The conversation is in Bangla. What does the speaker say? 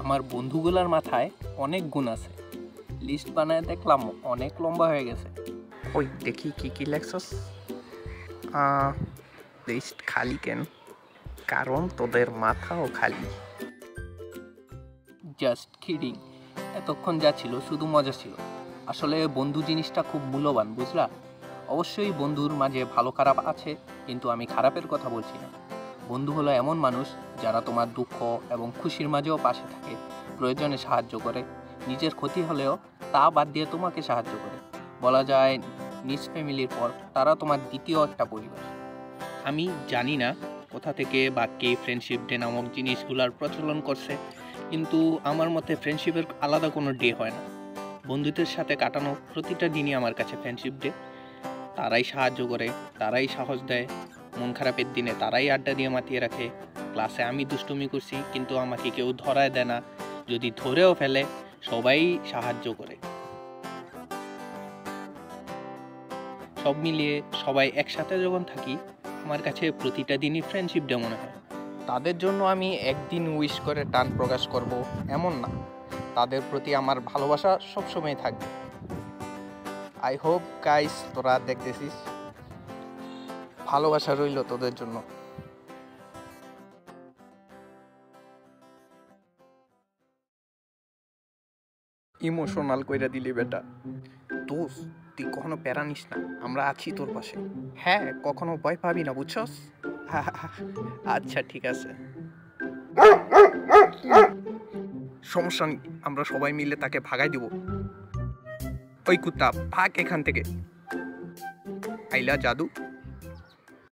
আমার বন্ধুগুলার মাথায় অনেক গুণ আছে, লিস্ট বানায় দেখলাম অনেক লম্বা হয়ে গেছে। ওই দেখি কি কি লেখছস। লিস্ট খালি কেন? কারণ তোদের মাথাও খালি। Just kidding. এতক্ষণ যা ছিল শুধু মজা ছিল। আসলে বন্ধু জিনিসটা খুব মূল্যবান, বুঝলা? অবশ্যই বন্ধুর মাঝে ভালো খারাপ আছে, কিন্তু আমি খারাপের কথা বলছি না। বন্ধু হলো এমন মানুষ যারা তোমার দুঃখ এবং খুশির মাঝেও পাশে থাকে, প্রয়োজনে সাহায্য করে, নিজের ক্ষতি হলেও তা বাদ দিয়ে তোমাকে সাহায্য করে। বলা যায় নিজ ফ্যামিলির পর তারা তোমার দ্বিতীয় একটা পরিবার। আমি জানি না কোথা থেকে বা কে ফ্রেন্ডশিপ ডে নামক জিনিসগুলার প্রচলন করছে, কিন্তু আমার মতে ফ্রেন্ডশিপের আলাদা কোনো ডে হয় না। বন্ধুদের সাথে কাটানো প্রতিটা দিনই আমার কাছে ফ্রেন্ডশিপ ডে। তারাই সাহায্য করে, তারাই সাহস দেয়, মন খারাপের দিনে তারাই আড্ডা দিয়ে মাতিয়ে রাখে। ক্লাসে আমি দুষ্টুমি করছি কিন্তু আমাকে কেউ ধরায় দেয় না, যদি ধরেও ফেলে সবাই সাহায্য করে। সব মিলিয়ে সবাই একসাথে যখন থাকি, আমার কাছে প্রতিটা দিনই ফ্রেন্ডশিপ ডে মনে হয়। তাদের জন্য আমি একদিন উইশ করে টান প্রকাশ করব এমন না, তাদের প্রতি আমার ভালোবাসা সবসময় থাকবে। আই হোপ গাইস তোরা দেখতেছিস, ভালোবাসা রইল তোদের জন্য। ইমোশনাল কইরা দিলি বেটা। দোস্ত, তুই কখনো প্যারা নিস না, আমরা আছি তোর পাশে। হ্যাঁ, কখনো ভয় পাবি না, বুঝছস? আচ্ছা ঠিক আছে। সমস্যা নেই, আমরা সবাই মিলে তাকে ভাগাই দিব। ওই কুত্তা, ভাগ এখান থেকে। আইলা জাদু।